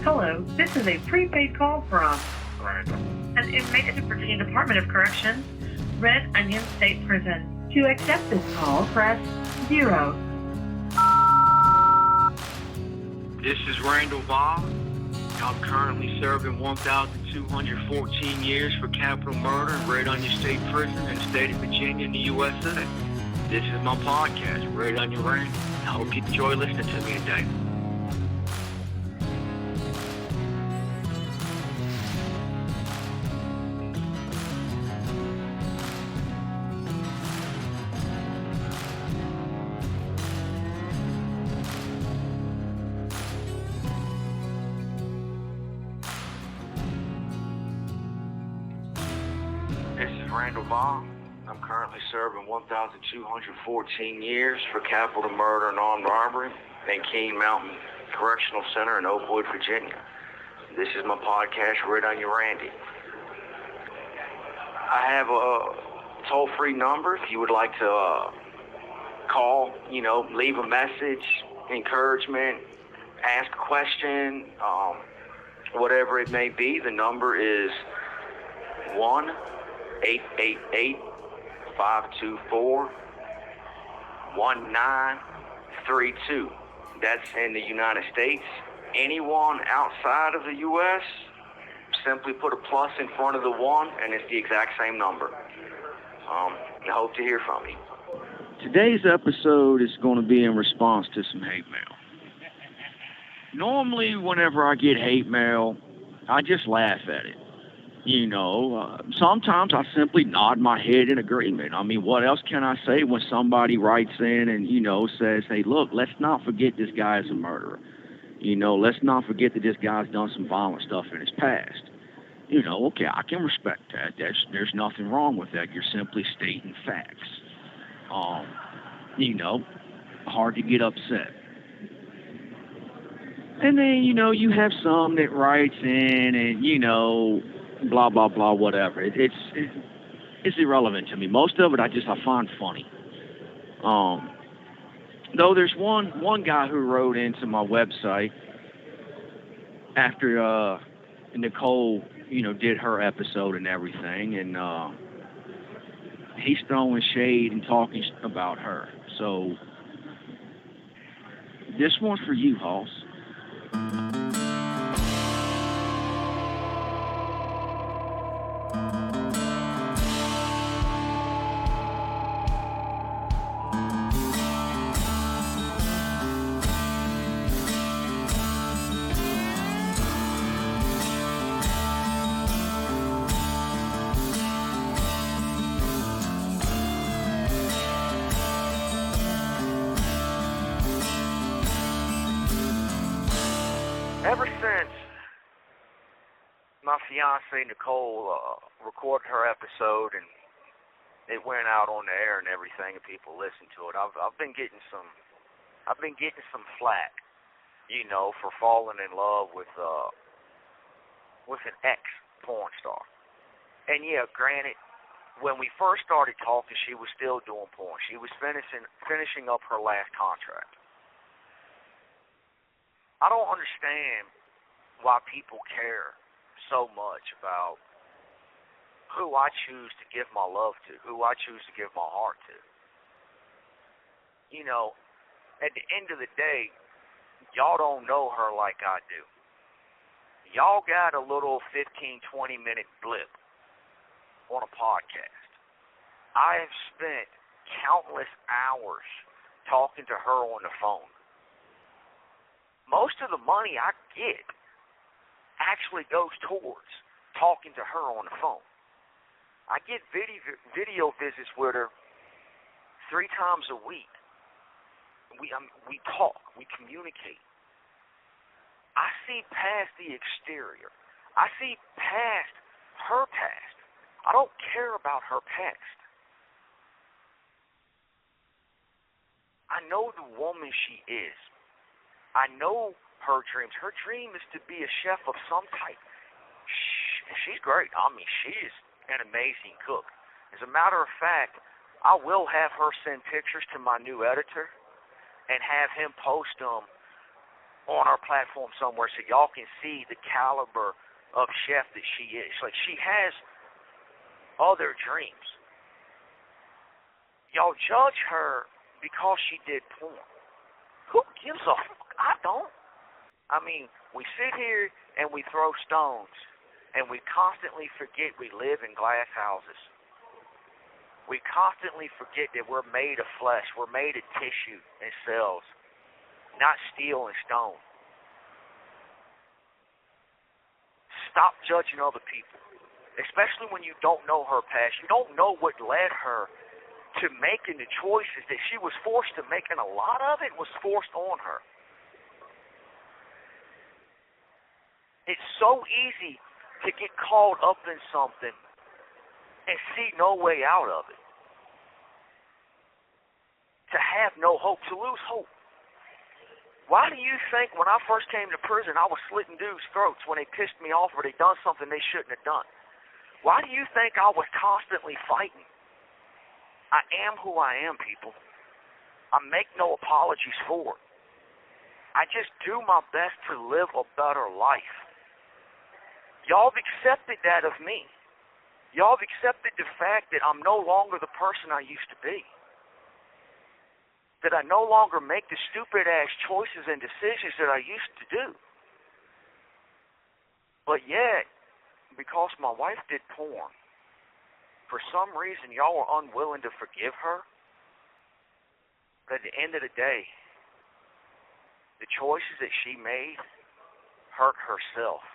Hello, this is a prepaid call from an inmate at the Virginia Department of Corrections, Red Onion State Prison. To accept this call, press 0. This is Randall Via. I'm currently serving 1,214 years for capital murder in Red Onion State Prison in the state of Virginia in the USA. This is my podcast, Red Onion Randy. I hope you enjoy listening to me today. This is Randall Via. I'm currently serving 1,214 years for capital murder and armed robbery in King Mountain Correctional Center in Oakwood, Virginia. This is my podcast, Red Onion Randy. I have a toll-free number if you would like to call, leave a message, encouragement, ask a question, whatever it may be. The number is 1-888-524-1932. That's in the United States. Anyone outside of the U.S., simply put a plus in front of the 1, and it's the exact same number. I hope to hear from you. Today's episode is going to be in response to some hate mail. Normally, whenever I get hate mail, I just laugh at it. Sometimes I simply nod my head in agreement. I mean, what else can I say when somebody writes in and, says, hey, look, let's not forget this guy is a murderer. Let's not forget that this guy's done some violent stuff in his past. Okay, I can respect that. There's nothing wrong with that. You're simply stating facts. Hard to get upset. And then, you have some that writes in and, blah, blah, blah, whatever. It's irrelevant to me. Most of it I find funny. Though there's one guy who wrote into my website after Nicole, did her episode and everything, and he's throwing shade and talking about her. So this one's for you, Hoss. Ever since my fiancée Nicole recorded her episode and it went out on the air and everything, and people listened to it, I've been getting some flack, for falling in love with an ex porn star. And yeah, granted, when we first started talking, she was still doing porn. She was finishing up her last contract. I don't understand why people care so much about who I choose to give my love to, who I choose to give my heart to. At the end of the day, y'all don't know her like I do. Y'all got a little 15, 20-minute blip on a podcast. I have spent countless hours talking to her on the phone. Most of the money I get actually goes towards talking to her on the phone. I get video visits with her 3 times a week. We talk, we communicate. I see past the exterior. I see past her past. I don't care about her past. I know the woman she is. I know her dreams. Her dream is to be a chef of some type. She's great. I mean, she's an amazing cook. As a matter of fact, I will have her send pictures to my new editor and have him post them on our platform somewhere so y'all can see the caliber of chef that she is. Like, she has other dreams. Y'all judge her because she did porn. Who gives a fuck? I don't. I mean, we sit here and we throw stones, and we constantly forget we live in glass houses. We constantly forget that we're made of flesh. We're made of tissue and cells, not steel and stone. Stop judging other people, especially when you don't know her past. You don't know what led her to making the choices that she was forced to make, and a lot of it was forced on her. It's so easy to get caught up in something and see no way out of it. To have no hope, to lose hope. Why do you think when I first came to prison, I was slitting dudes' throats when they pissed me off or they done something they shouldn't have done? Why do you think I was constantly fighting? I am who I am, people. I make no apologies for it. I just do my best to live a better life. Y'all have accepted that of me. Y'all have accepted the fact that I'm no longer the person I used to be. That I no longer make the stupid-ass choices and decisions that I used to do. But yet, because my wife did porn, for some reason y'all are unwilling to forgive her. But at the end of the day, the choices that she made hurt herself.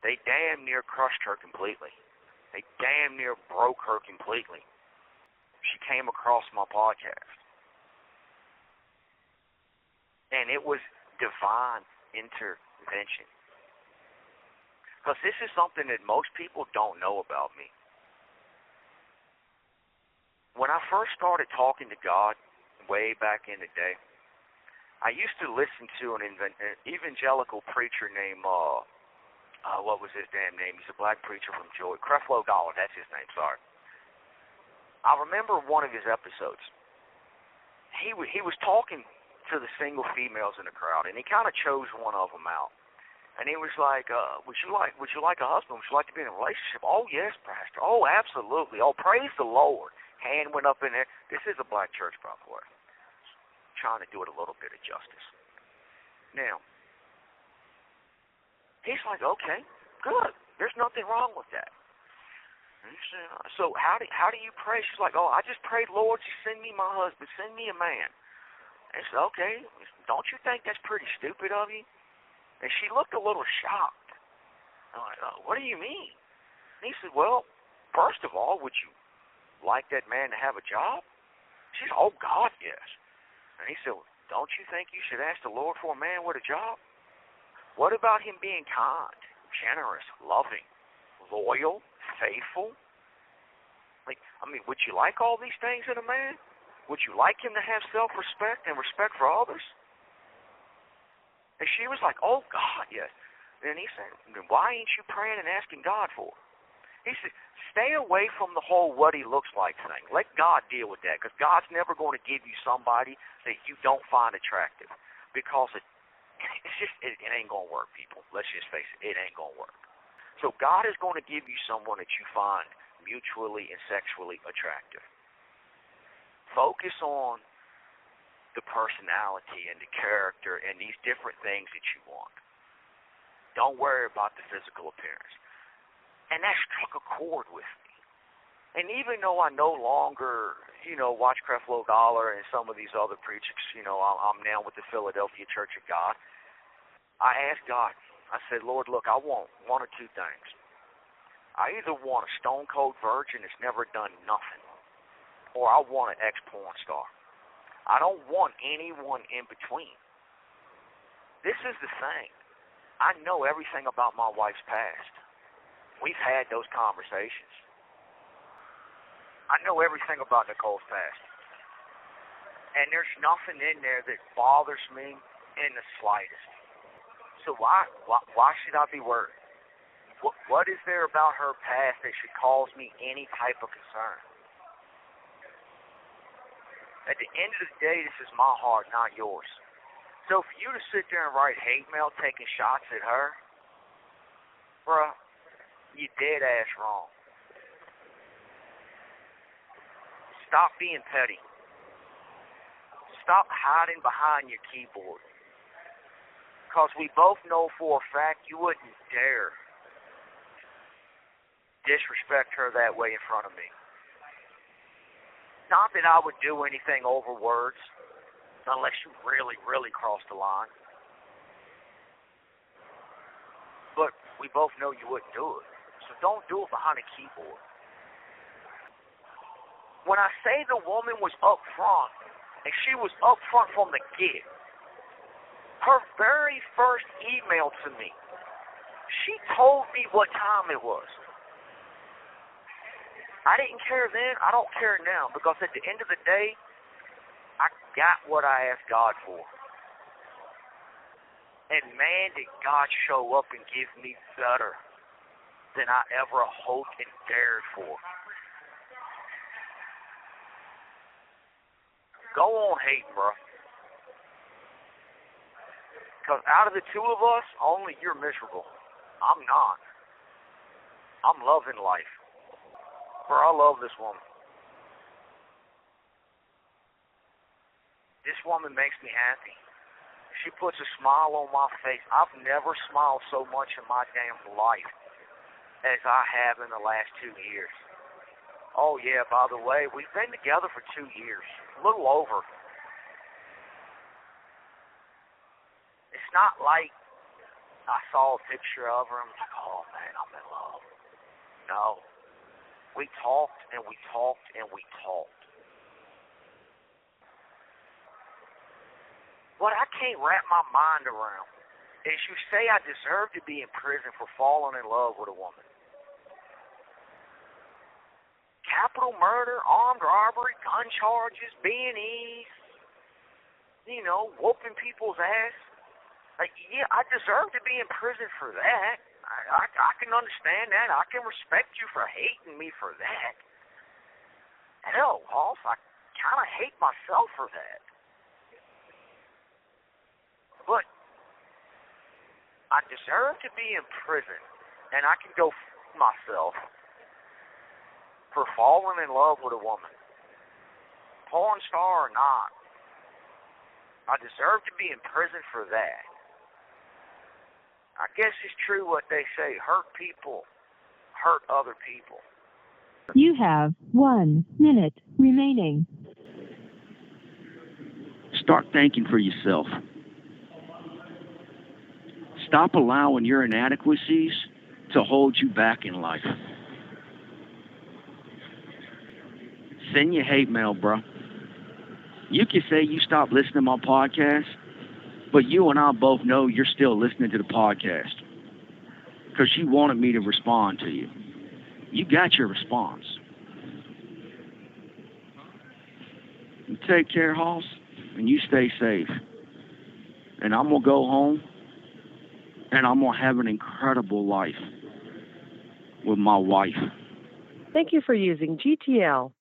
They damn near crushed her completely. They damn near broke her completely. She came across my podcast. And it was divine intervention. Because this is something that most people don't know about me. When I first started talking to God way back in the day, I used to listen to an evangelical preacher named, what was his damn name? He's a black preacher from Georgia. Creflo Dollar, that's his name, sorry. I remember one of his episodes. He was talking to the single females in the crowd, and he kind of chose one of them out. And he was like, would you like a husband? Would you like to be in a relationship? Oh, yes, Pastor. Oh, absolutely. Oh, praise the Lord. Hand went up in there. This is a black church, by the way. Trying to do it a little bit of justice. Now, he's like, okay, good. There's nothing wrong with that. And he said, so how do you pray? She's like, oh, I just prayed, Lord, you send me my husband, send me a man. And he said, okay, don't you think that's pretty stupid of you? And she looked a little shocked. I'm like, oh, what do you mean? And he said, well, first of all, would you like that man to have a job? She said, oh, God, yes. And he said, well, don't you think you should ask the Lord for a man with a job? What about him being kind, generous, loving, loyal, faithful? Like, I mean, would you like all these things in a man? Would you like him to have self-respect and respect for others? And she was like, oh, God, yes. And he said, then why ain't you praying and asking God for it? He said, stay away from the whole what he looks like thing. Let God deal with that, because God's never going to give you somebody that you don't find attractive, because it ain't going to work, people. Let's just face it, it ain't going to work. So God is going to give you someone that you find mutually and sexually attractive. Focus on the personality and the character and these different things that you want. Don't worry about the physical appearance. And that struck a chord with me. And even though I no longer, watch Creflo Dollar and some of these other preachers, I'm now with the Philadelphia Church of God, I asked God, I said, Lord, look, I want one or two things. I either want a stone-cold virgin that's never done nothing, or I want an ex-porn star. I don't want anyone in between. This is the thing. I know everything about my wife's past. We've had those conversations. I know everything about Nicole's past. And there's nothing in there that bothers me in the slightest. So why should I be worried? What is there about her past that should cause me any type of concern? At the end of the day, this is my heart, not yours. So for you to sit there and write hate mail taking shots at her, bruh, you dead ass wrong. Stop being petty. Stop hiding behind your keyboard. Because we both know for a fact you wouldn't dare disrespect her that way in front of me. Not that I would do anything over words, unless you really, really cross the line. But we both know you wouldn't do it. So don't do it behind a keyboard. When I say the woman was up front, and she was up front from the get, her very first email to me, she told me what time it was. I didn't care then, I don't care now, because at the end of the day, I got what I asked God for. And man, did God show up and give me better than I ever hoped and dared for. Go on hating, bro. Because out of the two of us, only you're miserable. I'm not. I'm loving life. Bro, I love this woman. This woman makes me happy. She puts a smile on my face. I've never smiled so much in my damn life as I have in the last 2 years. Oh, yeah, by the way, we've been together for 2 years. A little over. It's not like I saw a picture of her and was like, oh, man, I'm in love. No. We talked and we talked and we talked. What I can't wrap my mind around is you say I deserve to be in prison for falling in love with a woman. Capital murder, armed robbery, gun charges, B&Es, whooping people's ass. Like, yeah, I deserve to be in prison for that. I can understand that. I can respect you for hating me for that. Hell, Hoss, I kind of hate myself for that. But I deserve to be in prison, and I can go f myself for falling in love with a woman. Porn star or not, I deserve to be in prison for that. I guess it's true what they say, hurt people hurt other people. You have 1 minute remaining. Start thinking for yourself. Stop allowing your inadequacies to hold you back in life. Send your hate mail, bro. You can say you stopped listening to my podcast, but you and I both know you're still listening to the podcast because you wanted me to respond to you. You got your response. You take care, Hoss, and you stay safe. And I'm going to go home, and I'm going to have an incredible life with my wife. Thank you for using GTL.